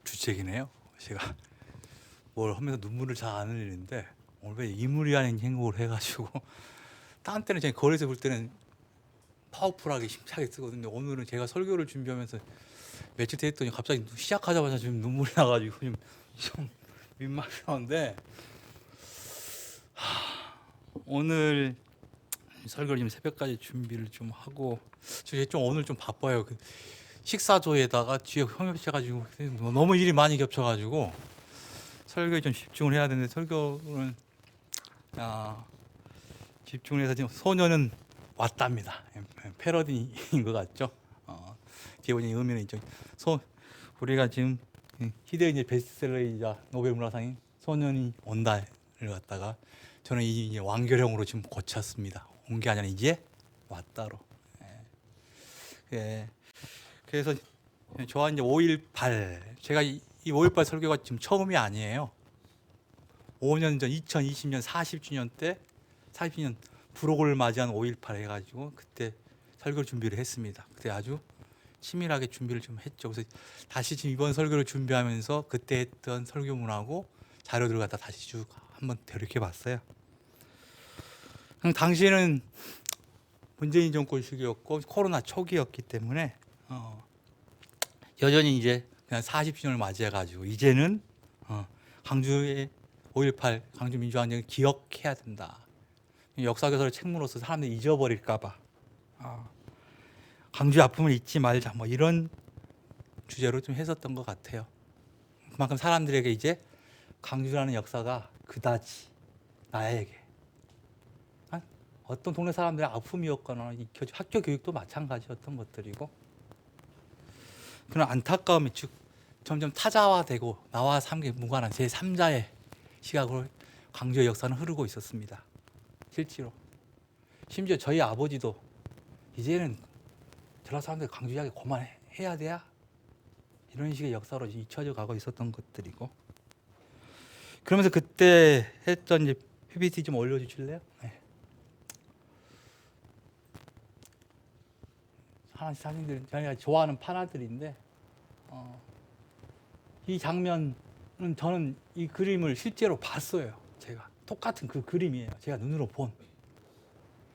주책이네요. 제가 뭘 하면서 눈물을 잘 안 흘리는데 오늘 왜 이무리한 행복을 해가지고 딴 때는 제가 거리에서 볼 때는 파워풀하게 힘차게 쓰거든요. 오늘은 제가 설교를 준비하면서 며칠 됐더니 갑자기 시작하자마자 지금 눈물이 나가지고 좀 민망한데 오늘 설교를 지금 새벽까지 준비를 좀 하고 제가 좀 오늘 좀 바빠요. 그 식사조에다가 뒤에 협업해가지고 너무 일이 많이 겹쳐가지고 설교에 좀 집중을 해야 되는데 설교는 집중을 해서 지금 소녀는 왔답니다. 패러디인 것 같죠? 기본적인 의미는 있죠. 우리가 지금 히데니 베스트셀러이자 노벨 문학상인 소년이 온다를 갖다가 저는 이제 완결형으로 지금 고쳤습니다. 온 게 아니라 이제 왔다로. 예. 그래서 저와 이제 5.18 제가 이 5.18 설교가 지금 처음이 아니에요. 5년 전 2020년 40주년 때 40주년 부록을 맞이한 5.18 해가지고 그때 설교 준비를 했습니다. 그때 아주 치밀하게 준비를 좀 했죠. 그래서 다시 지금 이번 설교를 준비하면서 그때 했던 설교문하고 자료들을 갖다 다시 쭉 한번 되돌려봤어요. 당시에는 문재인 정권 시기였고 코로나 초기였기 때문에 여전히 이제 그냥 40주년을 맞이해가지고 이제는 광주의 5.18 광주 민주항쟁을 기억해야 된다. 역사교사를 책무로서 사람들이 잊어버릴까봐 광주의 아픔을 잊지 말자 뭐 이런 주제로 좀 했었던 것 같아요. 그만큼 사람들에게 이제 광주라는 역사가 그다지 나에게 어떤 동네 사람들의 아픔이었거나 학교 교육도 마찬가지였던 것들이고 그런 안타까움이 즉 점점 타자화되고 나와 삶에 무관한 제3자의 시각으로 광주의 역사는 흐르고 있었습니다. 실제로 심지어 저희 아버지도 이제는 전라 사람들 광주 이야기 그만해야 돼야 이런 식의 역사로 잊혀져 가고 있었던 것들이고 그러면서 그때 했던 이제 PPT 좀 올려주실래요? 네. 하나씩 사진들 저희가 좋아하는 판화들인데 이 장면은 저는 이 그림을 실제로 봤어요. 제가 똑같은 그 그림이에요. 제가 눈으로 본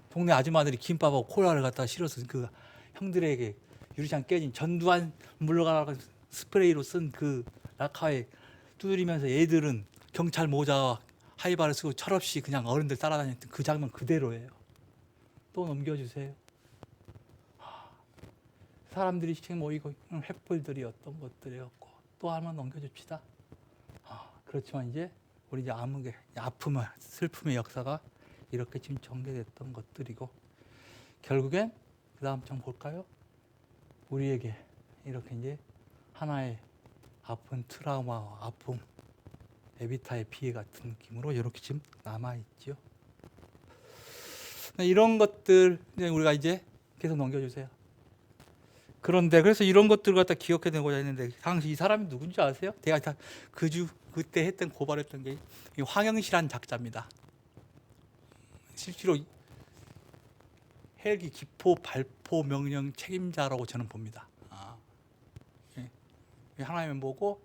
동네 아줌마들이 김밥하고 콜라를 갖다 실어서 그 형들에게 유리창 깨진 전두환 물러가라고 스프레이로 쓴 그 낙하에 두드리면서 애들은 경찰 모자와 하이바를 쓰고 철없이 그냥 어른들 따라다녔던 그 장면 그대로예요. 또 넘겨주세요. 사람들이 시청 모이고 횃불들이었던 것들이었고 또 한번 넘겨줍시다. 그렇지만 이제 우리 이제 암흑의 아픔의 슬픔의 역사가 이렇게 지금 전개됐던 것들이고 결국엔 그 다음 장 볼까요? 우리에게 이렇게 이제 하나의 아픈 트라우마, 아픔, 에비타의 피해 같은 느낌으로 이렇게 지금 남아있죠. 이런 것들 우리가 이제 계속 넘겨주세요. 그런데 그래서 이런 것들을 갖다 기억해 내고자 했는데 당시 이 사람이 누군지 아세요? 제가 다 그때 했던 고발했던 게 황영실한 작자입니다. 실제로 헬기 기포 발포 명령 책임자라고 저는 봅니다. 하나님 보고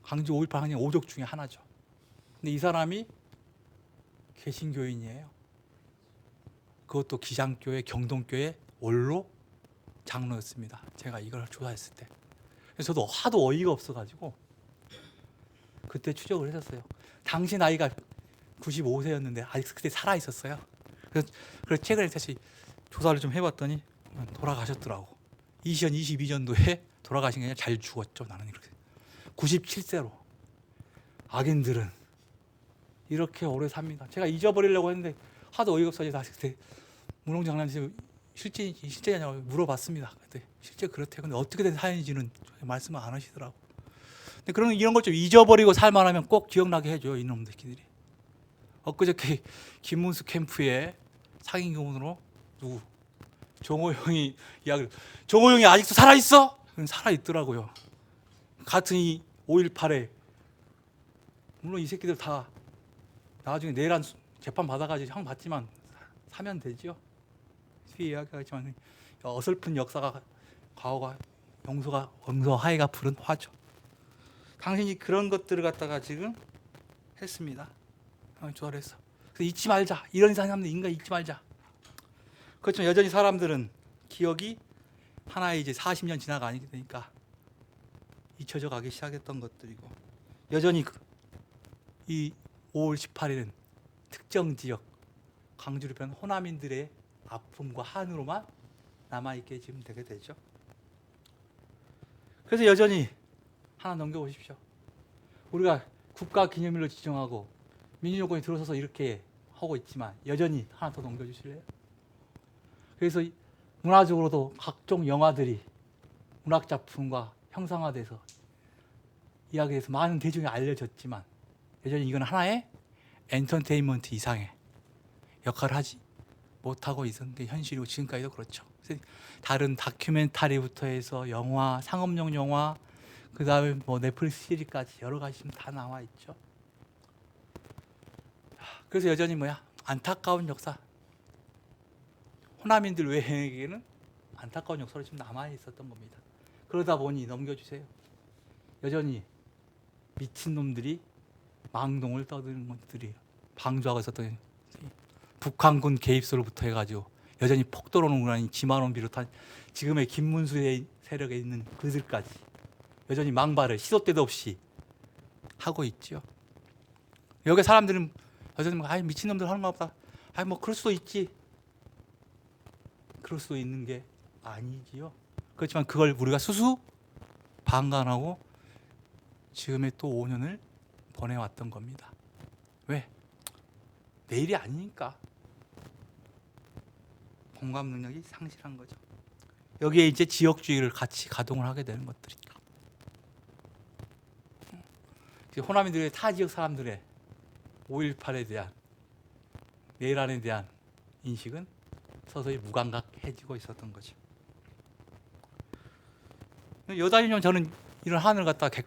광주 5.18 항쟁 5족 중에 하나죠. 근데 이 사람이 개신교인이에요. 그것도 기장교회, 경동교회 원로 장로였습니다. 제가 이걸 조사했을 때. 그래서 저도 하도 어이가 없어가지고 그때 추적을 했었어요. 당시 나이가 95세였는데 아직 그때 살아 있었어요. 그래서 최근에 다시 조사를 좀 해봤더니 돌아가셨더라고. 2022년도에 돌아가신 게 아니라 잘 죽었죠. 나는 이렇게 97세로. 악인들은 이렇게 오래 삽니다. 제가 잊어버리려고 했는데 하도 어이가 없어서 다시 그때 무농장난에서 실제냐고 물어봤습니다. 근데 실제 그렇대요. 근데 어떻게 된 사연인지는 말씀을 안 하시더라고. 근데 그런 이런 걸 좀 잊어버리고 살만하면 꼭 기억나게 해줘 이놈들끼리. 엊그저께 김문수 캠프에 상인 교문으로 누구 정호영이 이야기를 정호영이 아직도 살아 있어? 살아 있더라고요. 같은 이 5.18에 물론 이 새끼들 다 나중에 내란 재판 받아가지고 형 받지만 사면 되죠. 뒤에 이야기하지만 어설픈 역사가 과거가 용서하이가 부른 화죠. 당신이 그런 것들을 갖다가 지금 했습니다. 조사를 했어. 그래서 잊지 말자. 이런 사람들 인간 잊지 말자. 그렇지만 여전히 사람들은 기억이 하나의 이제 40년 지나가니까 잊혀져 가기 시작했던 것들이고, 여전히 이 5월 18일은 특정 지역 광주를 비롯한 호남인들의 아픔과 한으로만 남아있게 지금 되게 되죠. 그래서 여전히 하나 넘겨보십시오. 우리가 국가기념일로 지정하고 민주요건이 들어서서 이렇게 하고 있지만 여전히 하나 더 넘겨주실래요? 그래서 문화적으로도 각종 영화들이 문학작품과 형상화돼서 이야기에서 많은 대중에 알려졌지만 여전히 이건 하나의 엔터테인먼트 이상의 역할을 하지 못하고 있었는 게 현실이고 지금까지도 그렇죠. 그래서 다른 다큐멘터리부터 해서 영화, 상업용 영화, 그 다음에 뭐 넷플릭스 시리즈까지 여러 가지 지금 다 나와 있죠. 그래서 여전히 뭐야? 안타까운 역사. 호남인들 외에게는 안타까운 역사로 지금 남아 있었던 겁니다. 그러다 보니 넘겨주세요. 여전히 미친놈들이 망동을 떠드는 것들이 방조하고 있었던 북한군 개입소로부터 해가지고 여전히 폭도로는 군단인 지만원 비롯한 지금의 김문수의 세력에 있는 그들까지 여전히 망발을 시도 때도 없이 하고 있죠. 여기 사람들은 여전히 아이 미친놈들 하는 거 보다 아이 뭐 그럴 수도 있지. 그럴 수도 있는 게 아니지요. 그렇지만 그걸 우리가 수수 방관하고 지금의 또 5년을 보내왔던 겁니다. 왜? 내일이 아니니까. 공감 능력이 상실한 거죠. 여기에 이제 지역주의를 같이 가동을 하게 되는 것들이죠. 호남인들의 타 지역 사람들의 5.18에 대한 내란에 대한 인식은 서서히 무감각해지고 있었던 거죠. 여담이면 저는 이런 한을 갖다가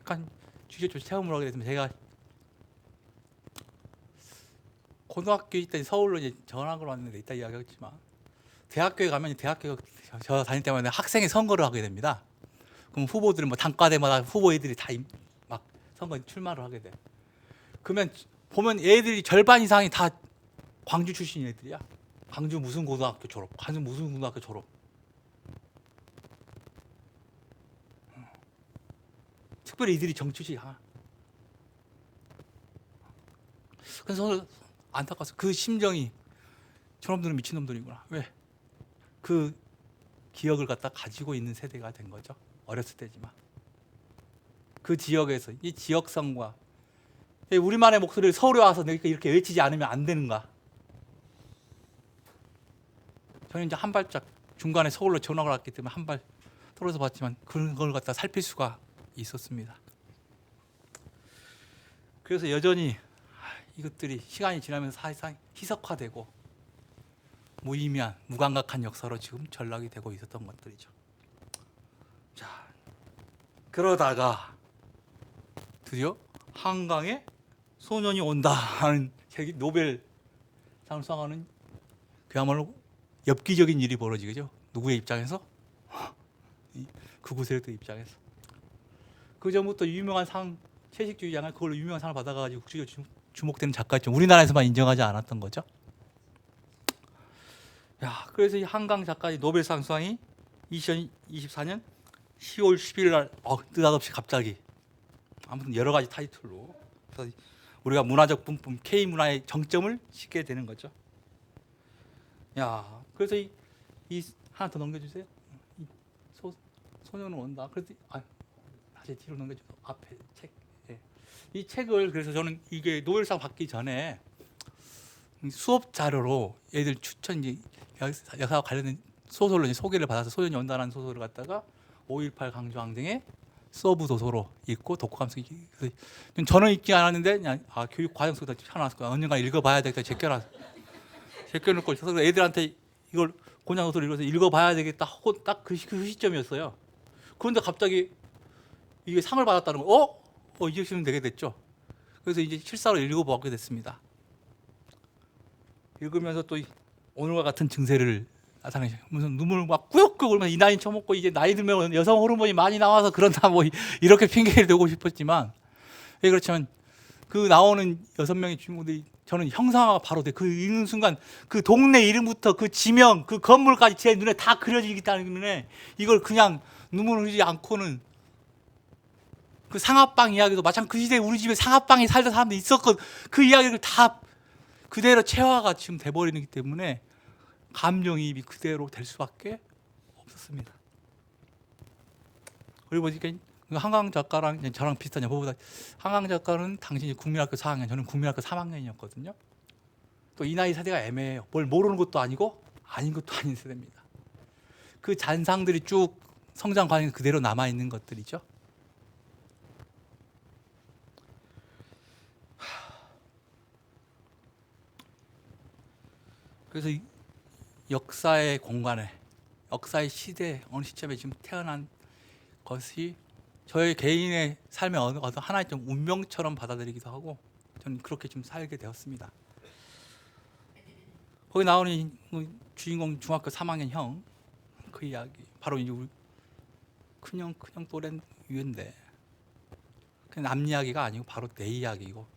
주제적으로 체험을 하게 됐으면 제가 고등학교 있던 서울로 이제 전학을 왔는데 이따 이야기했지만 대학교에 가면 저 다닐 때마다 학생의 선거를 하게 됩니다. 그럼 후보들은 뭐 단과대마다 후보 애들이 다 막 선거 출마를 하게 돼. 그러면 보면 애들이 절반 이상이 다 광주 출신 애들이야. 광주 무슨 고등학교 졸업, 광주 무슨 고등학교 졸업. 특별히 이들이 정치지. 그래서 저는 안타까웠어요. 그 심정이 저놈들은 미친놈들이구나. 왜? 그 기억을 갖다 가지고 있는 세대가 된 거죠. 어렸을 때지만. 그 지역에서 이 지역성과 우리만의 목소리를 서울에 와서 이렇게 외치지 않으면 안 되는가? 저는 이제 한 발짝 중간에 서울로 전학을 왔기 때문에 한 발 떨어져 봤지만 그런 걸 갖다 살필 수가 있었습니다. 그래서 여전히 이것들이 시간이 지나면서 사실상 희석화되고 무의미한 무감각한 역사로 지금 전락이 되고 있었던 것들이죠. 자, 그러다가 드디어 한강에 소년이 온다 하는 노벨상을 수상하는 그야말로 엽기적인 일이 벌어지겠죠. 누구의 입장에서? 극우 세력들 입장에서. 그 전부터 유명한 상, 채식주의자가 그걸로 유명한 상을 받아가지고 국제적으로 주목되는 작가였죠. 우리나라에서만 인정하지 않았던 거죠. 야, 그래서 이 한강 작가의 노벨상 수상이 2024년 10월 10일 날 느닷없이 갑자기 아무튼 여러 가지 타이틀로 그래서 우리가 문화적 분품 K 문화의 정점을 찍게 되는 거죠. 야, 그래서 이 하나 더 넘겨주세요. 이 소년은 온다. 그래서 다시 뒤로 넘겨줘. 앞에 책. 예. 이 책을 그래서 저는 이게 노벨상 받기 전에 수업 자료로 애들 추천 역사와 관련된 소설로 소개를 받아서 소년이 온다는 소설을 갖다가 5.18 강조항쟁의 서브 도서로 읽고 독후감상 저는 읽지 않았는데 그냥 교육 과정 속에다 펴놨을 거야. 언젠가 읽어봐야 되겠다 제껴놓고 있어서 애들한테 이걸 곤장 도서를 읽어서 읽어봐야 되겠다 하고 딱 그 시점이었어요. 그런데 갑자기 이게 상을 받았다는 거, 이제 시면 되게 됐죠. 그래서 이제 실사로 읽어보게 됐습니다. 읽으면서 또 오늘과 같은 증세를 나타내죠. 무슨 눈물 막 꾸역꾸역 적극 울면서 이 나이 처먹고 이제 나이 들면 여성 호르몬이 많이 나와서 그런다 뭐 이렇게 핑계를 대고 싶었지만, 예, 그렇지만 그 나오는 6명의 주인공들이 저는 형상화가 바로 돼. 그 읽는 순간 그 동네 이름부터 그 지명, 그 건물까지 제 눈에 다 그려지기 때문에 이걸 그냥 눈물 흘리지 않고는, 그 상하빵 이야기도 마찬가지. 그 시대에 우리 집에 상하빵에 살던 사람들이 있었거든. 그 이야기를 다 그대로 체화가 지금 돼버리기 때문에 감정이입이 그대로 될 수밖에 없었습니다. 그리고 보니까 한강 작가랑 저랑 비슷한 여보보다, 한강 작가는 당신이 국민학교 4학년, 저는 국민학교 3학년이었거든요. 또 이 나이 세대가 애매해요. 뭘 모르는 것도 아니고 아닌 것도 아닌 세대입니다. 그 잔상들이 쭉 성장 과정에 그대로 남아 있는 것들이죠. 그래서 역사의 공간에, 역사의 시대에 어느 시점에 지금 태어난 것이 저의 개인의 삶의 어느 하나의 좀 운명처럼 받아들이기도 하고, 저는 그렇게 좀 살게 되었습니다. 거기 나오는 주인공 중학교 3학년 형, 그 이야기 바로 이제 우리 큰형 또래 위인데, 그 남 이야기가 아니고 바로 내 이야기고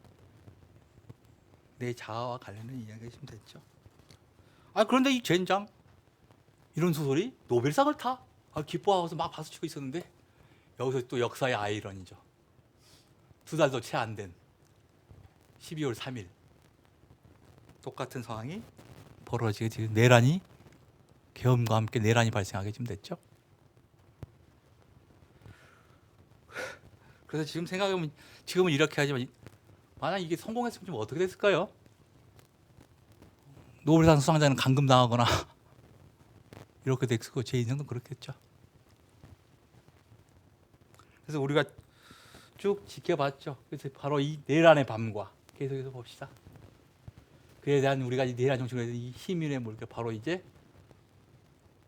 내 자아와 관련된 이야기가 좀 됐죠. 그런데 이 젠장 이런 소설이 노벨상을 타? 기뻐하고서 막 박수치고 있었는데, 여기서 또 역사의 아이러니죠. 2달도 채 안 된 12월 3일 똑같은 상황이 벌어지게, 지금 내란이, 계엄과 함께 내란이 발생하게 좀 됐죠. 그래서 지금 생각해보면, 지금은 이렇게 하지만 만약 이게 성공했으면 좀 어떻게 됐을까요? 노벨상 수상자는 감금당하거나 이렇게 됐고, 제 인생도 그렇겠죠. 그래서 우리가 쭉 지켜봤죠. 그래서 바로 이 내란의 밤과 계속해서 봅시다. 그에 대한 우리가 이 내란 정신에 대한 이 희민의 물결, 바로 이제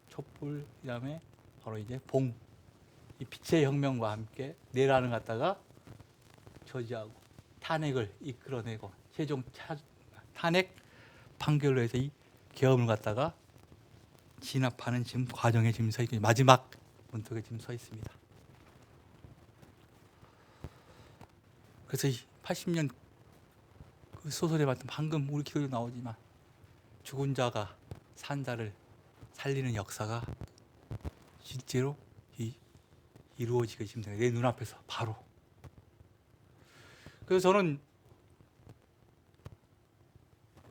촛불, 그다음에 바로 이제 봉, 이 빛의 혁명과 함께 내란을 갖다가 저지하고 탄핵을 이끌어내고 최종 탄핵 판결로 해서 이 계엄을 갖다가 진압하는 지금 과정에 지금 서 있고, 마지막 문턱에 지금 서 있습니다. 그래서 이 80년 그 소설에 봤던, 방금 우리 기도에 나오지만 죽은 자가 산 자를 살리는 역사가 실제로 이루어지게 지금 내 눈앞에서 바로. 그래서 저는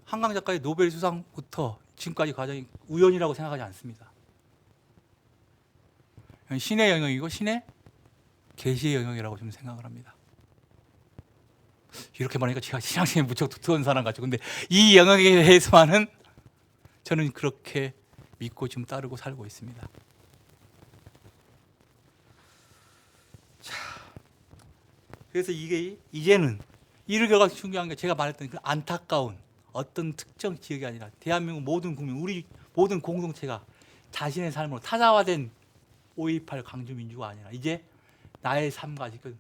한강 작가의 노벨 수상부터 지금까지 과정이 우연이라고 생각하지 않습니다. 신의 영역이고 신의 계시의 영역이라고 좀 생각을 합니다. 이렇게 말하니까 제가 신앙심이 무척 두터운 사람 같죠. 근데 이 영역에 대해서만은 저는 그렇게 믿고 지금 따르고 살고 있습니다. 자, 그래서 이게 이제는 이르게가 중요한 게, 제가 말했던 그 안타까운 어떤 특정 지역이 아니라 대한민국 모든 국민, 우리 모든 공동체가 자신의 삶으로 타자화된 5.18 강주민주가 아니라 이제 나의 삶과 지금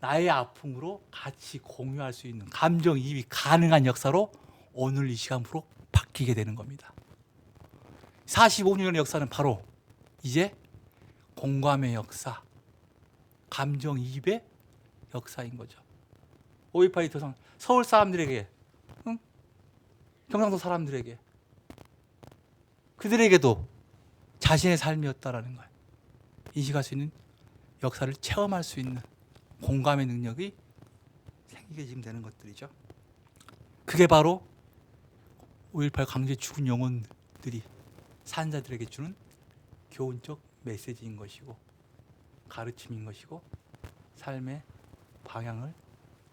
나의 아픔으로 같이 공유할 수 있는 감정이입이 가능한 역사로 오늘 이 시간으로 바뀌게 되는 겁니다. 45년의 역사는 바로 이제 공감의 역사, 감정이입의 역사인 거죠. 5.18이 더 서울 사람들에게, 경상도 사람들에게, 그들에게도 자신의 삶이었다라는 거예요. 인식할 수 있는, 역사를 체험할 수 있는 공감의 능력이 생기게 지금 되는 것들이죠. 그게 바로 5.18 강제 죽은 영혼들이 산자들에게 주는 교훈적 메시지인 것이고, 가르침인 것이고, 삶의 방향을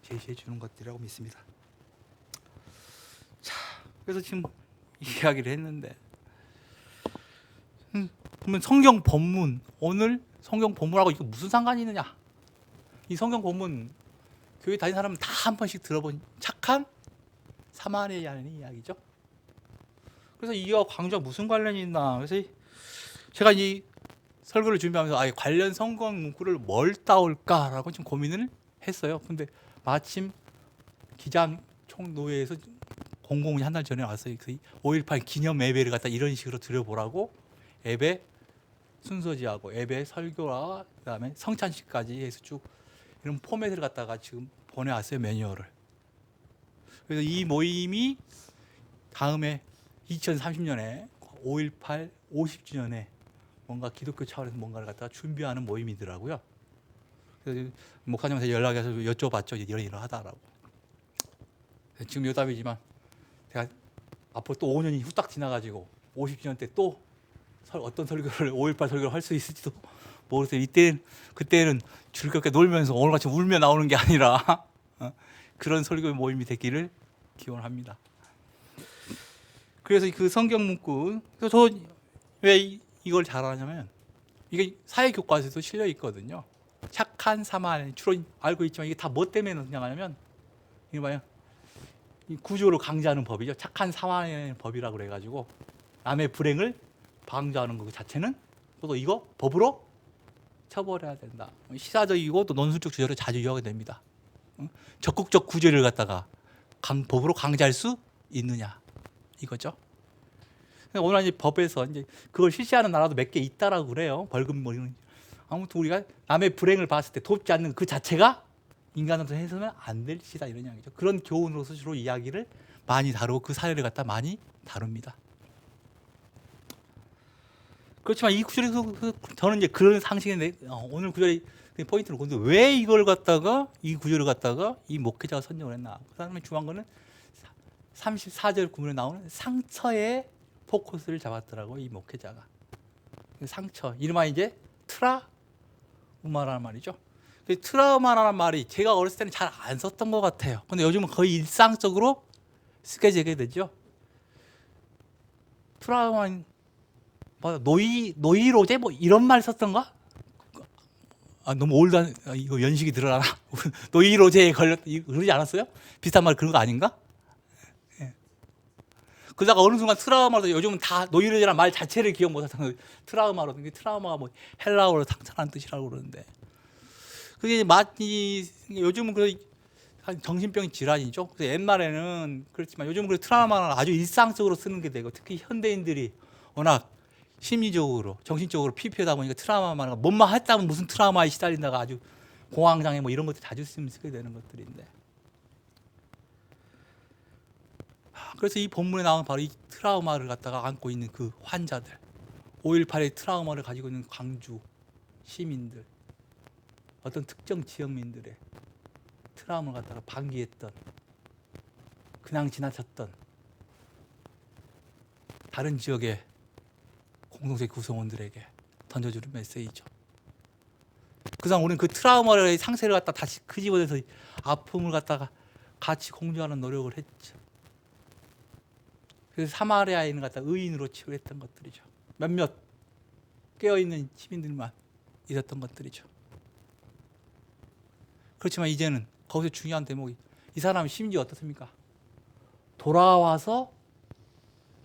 제시해 주는 것들이라고 믿습니다. 자, 그래서 지금 이야기를 했는데, 그러면 성경 본문, 오늘 성경 본문하고 이거 무슨 상관이 있느냐? 이 성경 본문 교회 다니는 사람은 다 한 번씩 들어본 착한 사마리아인의 이야기죠. 그래서 이와 광주와 무슨 관련이 있나? 그래서 제가 이 설교를 준비하면서 관련 성경 문구를 뭘 따올까라고 좀 고민을 했어요. 근데 마침 기장 총노회에서 공공이 한 달 전에 와서 5.18 기념 예배를 갖다 이런 식으로 드려보라고 예배 순서지하고 예배, 설교와 그다음에 성찬식까지 해서 쭉 이런 포맷을 갖다가 지금 보내왔어요, 매뉴얼을. 그래서 이 모임이 다음에 2030년에 5.18 50주년에 뭔가 기독교 차원에서 뭔가를 갖다가 준비하는 모임이더라고요. 그래서 목사님한테 연락해서 여쭤봤죠. 이러이러하다라고. 지금 여담이지만 제가 앞으로 또 5년이 후딱 지나가지고 50주년 때 또 어떤 설교를 5.18 설교를 할 수 있을지도 모르겠어요. 그때는 즐겁게 놀면서 오늘같이 울며 나오는 게 아니라 그런 설교 모임이 되기를 기원합니다. 그래서 그 성경 문구, 저 왜 이걸 잘하냐면 이게 사회 교과서에도 실려 있거든요. 착한 사마리아인, 주로 알고 있지만 이게 다 뭐 때문에 넣냐면 이거 봐요. 이 구조를 강제하는 법이죠. 착한 사마리아인 법이라고 그래가지고 남의 불행을 방조하는 것 자체는 또 이거 법으로 처벌해야 된다. 시사적이고 또 논술적 주제로 자주 이용하게 됩니다. 적극적 구제를 갖다가 법으로 강제할 수 있느냐 이거죠. 오늘 이제 법에서 이제 그걸 실시하는 나라도 몇 개 있다라고 그래요. 벌금 뭐 이런. 아무튼 우리가 남의 불행을 봤을 때 돕지 않는 그 자체가 인간으로서 해서는 안 될 짓이다 이런 이야기죠. 그런 교훈으로서 주로 이야기를 많이 다루고 그 사례를 갖다 많이 다룹니다. 그렇지만 이 구절에서 저는 이제 그런 상식인데 오늘 구절의 포인트를 보는데 왜 이걸 갖다가 이 구절을 갖다가 이 목회자가 선정을 했나? 그 다음에 중요한 거는 34절 구문에 나오는 상처의 포커스를 잡았더라고 이 목회자가. 상처 이름하 이제 트라우마라는 말이죠. 트라우마라는 말이 제가 어렸을 때는 잘 안 썼던 것 같아요. 근데 요즘은 거의 일상적으로 쓰게 되죠. 트라우마 뭐 노이로제 뭐 이런 말 썼던가? 너무 올드한 이거 연식이 들어가나? 노이로제에 걸렸 그러지 않았어요? 비슷한 말 그런 거 아닌가? 예. 그러다가 어느 순간 트라우마로 요즘은 다 노이로제라는 말 자체를 기억 못하는 트라우마로 트라우마가 뭐 헬라어로 상처라는 뜻이라고 그러는데 그게 요즘은 그 정신병 질환이죠. 그래서 옛날에는 그렇지만 요즘은 그 트라우마는 아주 일상적으로 쓰는 게 되고 특히 현대인들이 워낙 심리적으로 정신적으로 피폐하다 보니까 트라우마만 뭔만 했다면 무슨 트라우마에 시달린다가 아주 공황장애 뭐 이런 것들 자주 쓰게 되는 것들인데 그래서 이 본문에 나오는 바로 이 트라우마를 갖다가 안고 있는 그 환자들 5.18의 트라우마를 가지고 있는 광주 시민들 어떤 특정 지역민들의 트라우마를 갖다가 방기했던 그냥 지나쳤던 다른 지역의 공동체 구성원들에게 던져주는 메시지죠. 그다음 우리는 그 트라우마의 상태를 갖다 다시 끄집어내서 아픔을 갖다가 같이 공유하는 노력을 했죠. 그래서 사마리아인을 갖다 의인으로 치유했던 것들이죠. 몇몇 깨어있는 시민들만 있었던 것들이죠. 그렇지만 이제는 거기서 중요한 대목이 이 사람이 심지어 어떻습니까? 돌아와서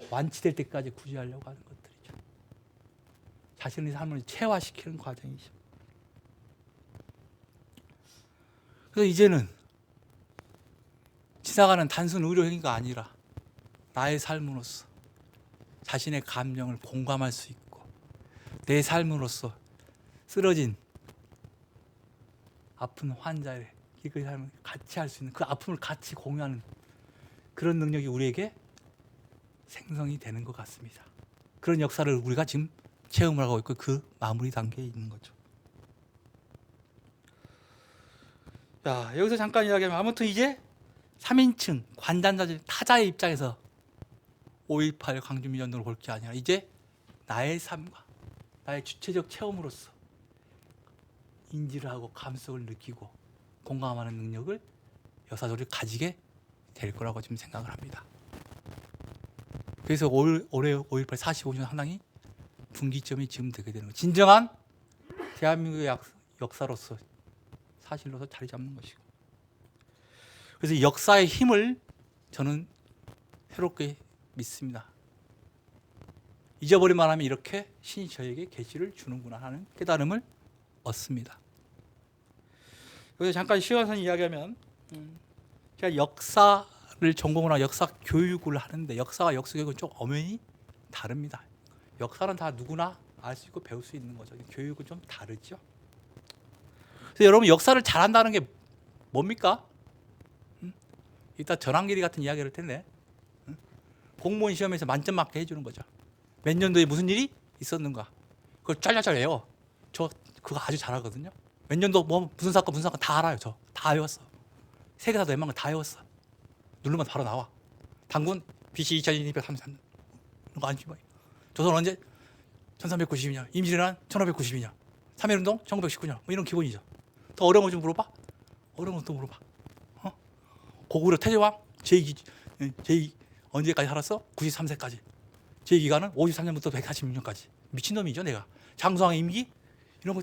완치될 때까지 구제하려고 하는 것들이죠. 자신의 삶을 체화시키는 과정이죠. 그래서 이제는 지나가는 단순 의료 행위가 아니라 나의 삶으로서 자신의 감정을 공감할 수 있고 내 삶으로서 쓰러진 아픈 환자의 그 삶을 같이 할 수 있는 그 아픔을 같이 공유하는 그런 능력이 우리에게 생성이 되는 것 같습니다. 그런 역사를 우리가 지금 체험을 하고 있고 그 마무리 단계에 있는 거죠. 자, 여기서 잠깐 이야기하면 아무튼 이제 3인칭 관단자들 타자의 입장에서 5.18 광주민연도를 볼 게 아니라 이제 나의 삶과 나의 주체적 체험으로서 인지를 하고 감성을 느끼고 공감하는 능력을 역사적으로 가지게 될 거라고 지금 생각을 합니다. 그래서 올해 5.18 45주년 상당히 분기점이 지금 되게 되는 거예요. 진정한 대한민국의 역사로서 사실로서 자리 잡는 것이고 그래서 역사의 힘을 저는 새롭게 믿습니다. 잊어버릴만 하면 이렇게 신이 저에게 계시를 주는구나 하는 깨달음을 얻습니다. 그래서 잠깐 시간선 이야기하면 제가 역사를 전공을 하고 역사 교육을 하는데 역사와 역사 교육은 좀 엄연히 다릅니다. 역사는 다 누구나 알 수 있고 배울 수 있는 거죠. 교육은 좀 다르죠. 그래서 여러분 역사를 잘한다는 게 뭡니까? 이따 전환길이 같은 이야기를 할 텐데 공무원 시험에서 만점 맞게 해주는 거죠. 몇 년도에 무슨 일이 있었는가 그걸 짤짤짤 외워. 저 그거 아주 잘하거든요. 몇 년도 뭐 무슨 사건 다 알아요. 저 다 외웠어. 세계사도 웬만한 거 다 외웠어. 누르면 바로 나와. 당군 BC 2233년 이거 아니지 뭐. 조선 언제? 1392년. 임진왜란 1592년. 3.1운동 1919년. 뭐 이런 기본이죠. 더 어려운 거 좀 물어봐. 어려운 거 또 물어봐. 고구려 태조왕 제2 언제까지 살았어? 93세까지. 제2기간은 53년부터 146년까지. 미친놈이죠 내가. 장수왕의 임기 이런 거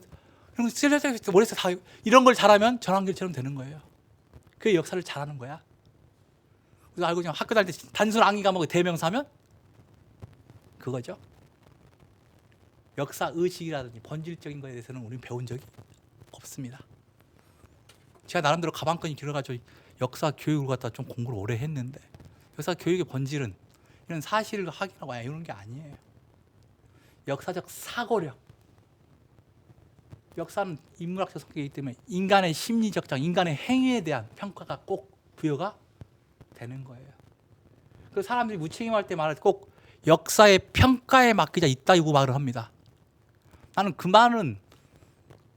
머릿속에 다 이런 걸 잘하면 전환길처럼 되는 거예요. 그게 역사를 잘하는 거야. 그래서 알고 그냥 학교 다닐 때 단순 암기 과목의 대명사면 그거죠. 역사 의식이라든지 본질적인 거에 대해서는 우리는 배운 적이 없습니다. 제가 나름대로 가방끈이 길어가지고 역사 교육을 갖다 좀 공부를 오래 했는데 역사 교육의 본질은 이런 사실을 확인하고 이런 게 아니에요. 역사적 사고력. 역사는 인문학적 성격이기 때문에 인간의 심리적 장, 인간의 행위에 대한 평가가 꼭 부여가 되는 거예요. 그 사람들이 무책임할 때 말할 때 꼭 역사의 평가에 맡기자 있다고 말을 합니다. 나는 그 말은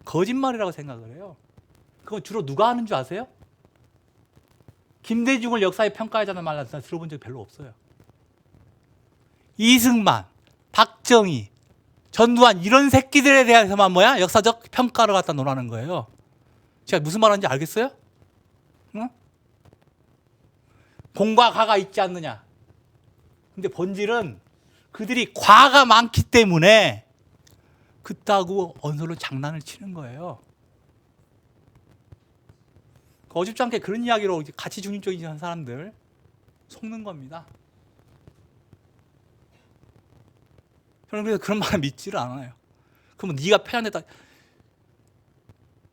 거짓말이라고 생각을 해요. 그건 주로 누가 하는 줄 아세요? 김대중을 역사의 평가하자는 말을 들어본 적이 별로 없어요. 이승만, 박정희, 전두환 이런 새끼들에 대해서만 뭐야? 역사적 평가를 갖다 논하는 거예요. 제가 무슨 말하는지 알겠어요? 응? 공과 가가 있지 않느냐. 근데 본질은 그들이 과가 많기 때문에 그따구 언설로 장난을 치는 거예요. 어줍지 않게 그런 이야기로 가치 중립적인 사람들 속는 겁니다. 저는 그래서 그런 말 믿지를 않아요. 그러면 네가 편향됐다.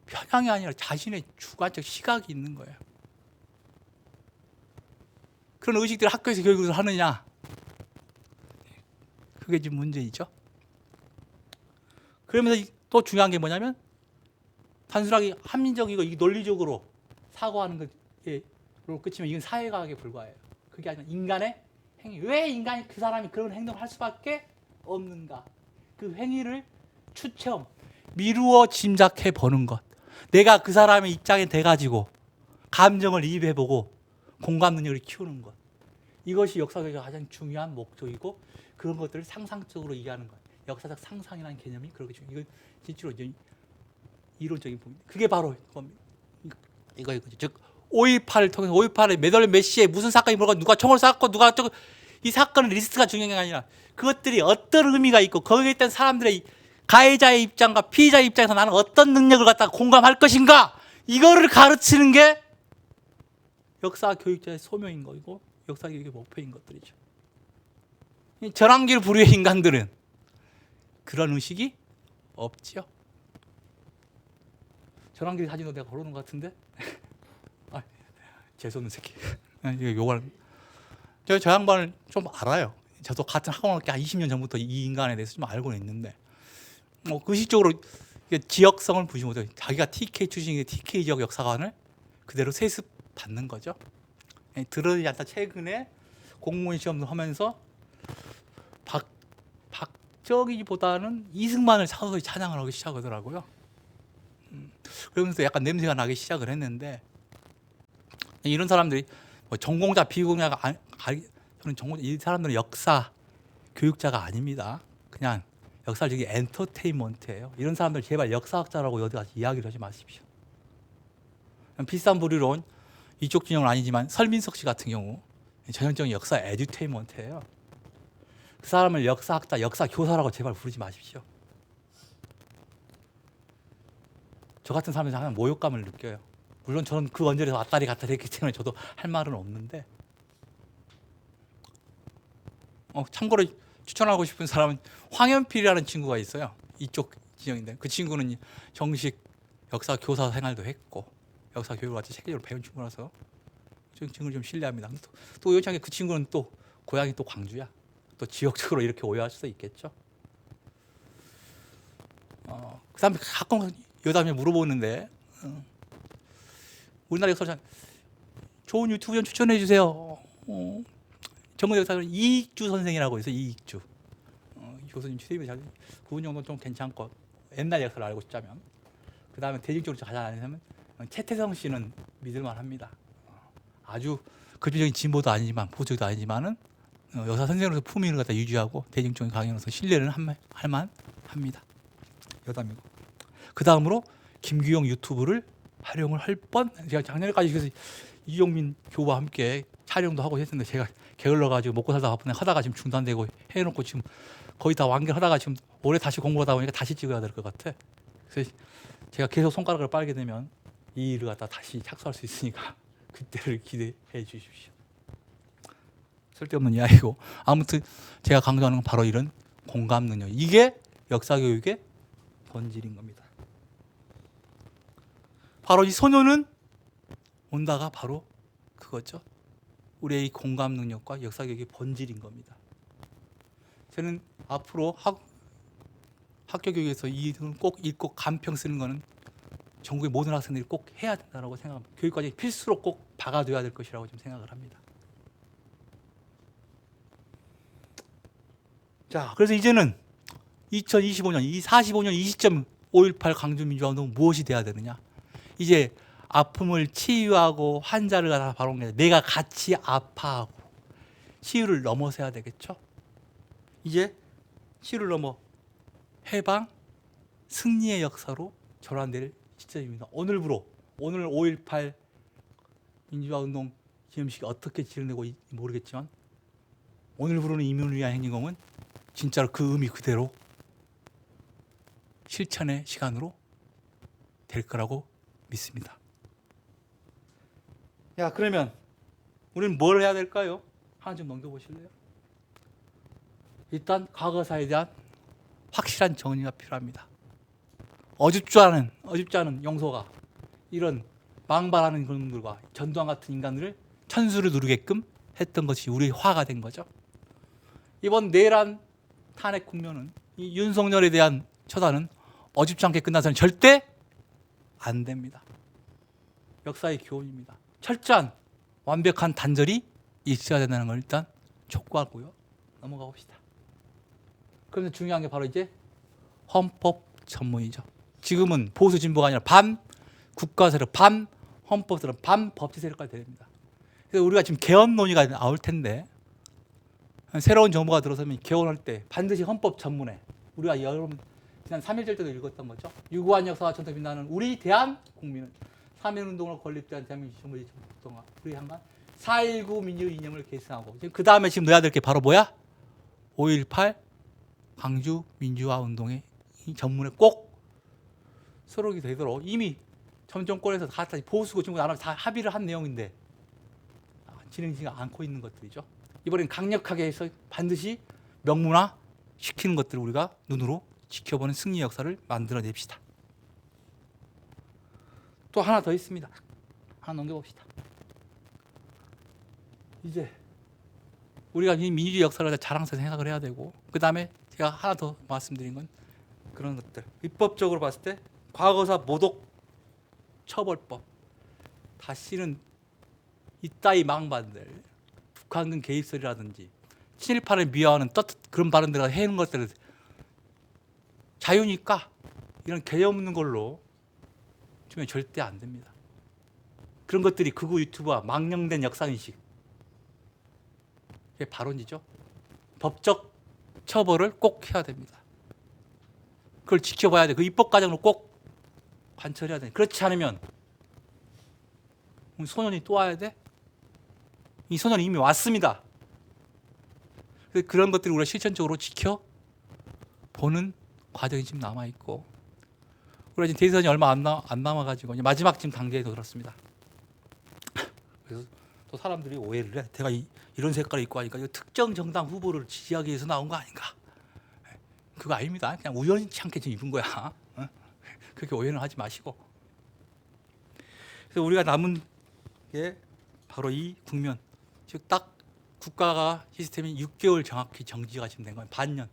편향이 아니라 자신의 주관적 시각이 있는 거예요. 그런 의식들을 학교에서 교육을 하느냐. 그게 지금 문제이죠. 그러면서 또 중요한 게 뭐냐면 단순하게 합리적이고 논리적으로 사고하는 것으로 끝이면 이건 사회과학에 불과해요. 그게 아니라 인간의 행위. 왜 인간이 그 사람이 그런 행동을 할 수밖에 없는가. 그 행위를 추첨, 미루어 짐작해 보는 것. 내가 그 사람의 입장에 대가지고 감정을 이입해보고 공감 능력을 키우는 것. 이것이 역사교육의 가장 중요한 목적이고 그런 것들을 상상적으로 이해하는 것. 역사적 상상이라는 개념이 그렇게 중요해요. 이건 실제로 이론적인 부분. 그게 바로 이거죠. 즉 5.18을 통해서 5.18에 몇 월 몇 시에 무슨 사건이 벌어지고 누가 총을 쐈고 누가 이 사건의 리스트가 중요한 게 아니라 그것들이 어떤 의미가 있고 거기에 있던 사람들의 가해자의 입장과 피의자의 입장에서 나는 어떤 능력을 갖다가 공감할 것인가 이거를 가르치는 게 역사 교육자의 소명인 거고 역사 교육의 목표인 것들이죠. 전환길 부류의 인간들은 그런 의식이 없죠. 전환길 사진도 내가 걸어놓은 것 같은데 재수없는 새끼. 이거 요걸 저 양반을 좀 알아요. 저도 같은 학원을 한 20년 전부터 이 인간에 대해서 좀 알고는 있는데 의식적으로 지역성을 부시 못해요. 자기가 TK 출신인데 TK 지역 역사관을 그대로 세습 받는 거죠. 들어지 않다 최근에 공무원 시험도 하면서 박정희보다는 이승만을 서서히 찬양을 하기 시작하더라고요. 그러면서 약간 냄새가 나기 시작을 했는데 이런 사람들이 뭐 전공자 비공자가 저는 이 사람들은 역사 교육자가 아닙니다. 그냥 역사적인 엔터테인먼트예요. 이런 사람들 제발 역사학자라고 어디 가서 이야기를 하지 마십시오. 비슷한 부류론 이쪽 진영은 아니지만 설민석 씨 같은 경우 전형적인 역사 에듀테인먼트예요. 그 사람을 역사학자, 역사교사라고 제발 부르지 마십시오. 저 같은 사람은 항상 모욕감을 느껴요. 물론 저는 그 원절에서 왔다리 갔다리 했기 때문에 저도 할 말은 없는데 참고로 추천하고 싶은 사람은 황현필이라는 친구가 있어요. 이쪽 지형인데 그 친구는 정식 역사 교사 생활도 했고 역사 교육을 같이 체계적으로 배운 친구라서 그 친구를 좀 신뢰합니다. 또 우연찮게 그 친구는 또 고향이 또 광주야. 또 지역적으로 이렇게 오해할 수도 있겠죠. 그다음에 가끔 여담에 물어보는데 우리나라 역사를 좋은 유튜브 좀 추천해 주세요. 전국 역사는 이익주 선생이라고 있어요. 이익주. 교수님 취임이 잘 그분 정도 좀 괜찮고 옛날 역사를 알고 싶자면 그 다음에 대중적으로 가장 아니면 최태성 씨는 믿을만합니다. 아주 급진적인 진보도 아니지만 보수도 아니지만은 역사 선생으로서 품위를 갖다 유지하고 대중적인 강연으로서 신뢰는 할만합니다. 여담이고 그 다음으로 김규영 유튜브를 활용을 할 뻔. 제가 작년에까지 그래서 이용민 교우와 함께 촬영도 하고 했는데 제가 게을러 가지고 먹고 살다 바쁜데 하다가 지금 중단되고 해놓고 지금 거의 다 완결하다가 지금 올해 다시 공부하다 보니까 다시 찍어야 될 것 같아. 그래서 제가 계속 손가락을 빨게 되면 이 일을 갖다 다시 착수할 수 있으니까 그때를 기대해 주십시오. 쓸데없는 이야기고 아무튼 제가 강조하는 건 바로 이런 공감 능력. 이게 역사 교육의 본질인 겁니다. 바로 이 소녀는 온다가 바로 그거죠. 우리의 이 공감 능력과 역사 교육의 본질인 겁니다. 저는 앞으로 학교 교육에서 이걸 꼭 읽고 감평 쓰는 거는 전국의 모든 학생들이 꼭 해야 된다고 생각합니다. 교육과정이 필수로 꼭 박아둬야 될 것이라고 좀 생각을 합니다. 자, 그래서 이제는 2025년, 이 45년 이 시점 5.18 강주민주화운동은 무엇이 돼야 되느냐? 이제 아픔을 치유하고 환자를 갖다 바라보는 게 아니라 내가 같이 아파하고 치유를 넘어서야 되겠죠? 이제 치유를 넘어 해방, 승리의 역사로 전환될 시점입니다. 오늘부로 오늘 5.18 민주화운동 기념식이 어떻게 진행되고 모르겠지만 오늘부로는 인민을 위한 행진공은 진짜로 그 의미 그대로 실천의 시간으로 될 거라고 믿습니다. 야, 그러면 우리는 뭘 해야 될까요? 하나 좀 넘겨보실래요? 일단 과거사에 대한 확실한 정리가 필요합니다. 어줍지 않은 용서가 이런 망발하는 그놈들과 전두환 같은 인간들을 천수를 누르게끔 했던 것이 우리의 화가 된 거죠. 이번 내란 탄핵 국면은 이 윤석열에 대한 처단은 어줍지 않게 끝나서는 절대 안 됩니다. 역사의 교훈입니다. 철저한 완벽한 단절이 있어야 된다는 걸 일단 촉구하고요. 넘어가 봅시다. 그래서 중요한 게 바로 이제 헌법 전문이죠. 지금은 보수 진보가 아니라 반 국가 세력, 반 헌법 세력, 반 법치 세력까지 됩니다. 그래서 우리가 지금 개헌 논의가 나올 텐데 새로운 정부가 들어서면 개헌할 때 반드시 헌법 전문에 우리가 여러분 지난 3.1절 때도 읽었던 거죠. 유구한 역사와 전통을 빛나는 우리 대한국민은 3.1운동으로 건립된 대한민국 정부의 정통과 우리 한간 4.19 민주 이념을 계승하고 그 다음에 지금 넣어야 될 게 바로 뭐야? 5.18 광주 민주화 운동의 이 전문에 꼭 수록이 되도록 이미 전 정권에서 다 보수고 중국 나라 다 합의를 한 내용인데 진행되지 않고 있는 것들이죠. 이번엔 강력하게 해서 반드시 명문화 시키는 것들을 우리가 눈으로 지켜보는 승리 역사를 만들어냅시다. 또 하나 더 있습니다. 하나 넘겨봅시다. 이제 우리가 이 민주주의 역사를 자랑스럽게 생각을 해야 되고 그 다음에 제가 하나 더 말씀드린 건 그런 것들 입법적으로 봤을 때 과거사 모독 처벌법 다시는 이따위 망반들 북한군 개입설이라든지 친일파를 미화하는 그런 발언들을 해는 것들을 자유니까 이런 개념 없는 걸로 주면 절대 안 됩니다. 그런 것들이 극우 유튜브와 망령된 역사인식 이게 발언이죠. 법적 처벌을 꼭 해야 됩니다. 그걸 지켜봐야 돼. 그 입법 과정으로 꼭 관철해야 돼. 그렇지 않으면 소년이 또 와야 돼? 이 소년이 이미 왔습니다. 그런 것들을 우리가 실천적으로 지켜보는 과정이 지금 남아있고 우리가 지금 대선이 얼마 안 남아가지고 이제 마지막 지금 단계에서 그렇습니다. 그래서 또 사람들이 오해를 해. 내가 이런 색깔을 입고 하니까 특정 정당 후보를 지지하기 위해서 나온 거 아닌가? 그거 아닙니다. 그냥 우연치 않게 지금 입은 거야. 그렇게 오해는 하지 마시고. 그래서 우리가 남은 게 바로 이 국면. 즉 딱 국가가 시스템이 6개월 정확히 정지가 지금 된 거예요. 반년.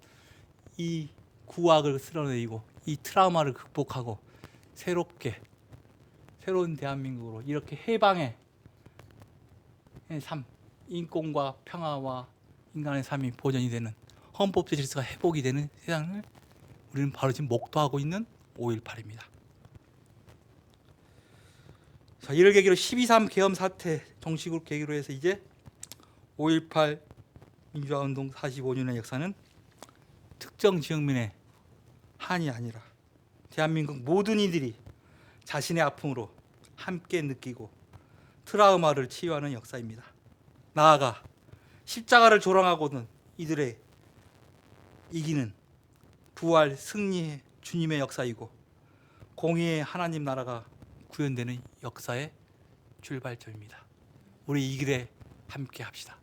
이 구악을 쓸어내리고 이 트라우마를 극복하고 새로운 대한민국으로 이렇게 해방의 삶, 인권과 평화와 인간의 삶이 보존이 되는 헌법적 질서가 회복이 되는 세상을 우리는 바로 지금 목도하고 있는 5.18입니다. 자, 이를 계기로 12.3 계엄 사태 정식으로 계기로 해서 이제 5.18 민주화운동 45년의 역사는 특정 지역민의 한이 아니라 대한민국 모든 이들이 자신의 아픔으로 함께 느끼고 트라우마를 치유하는 역사입니다. 나아가 십자가를 조롱하고는 이들의 이기는 부활 승리의 주님의 역사이고 공의의 하나님 나라가 구현되는 역사의 출발점입니다. 우리 이 길에 함께 합시다.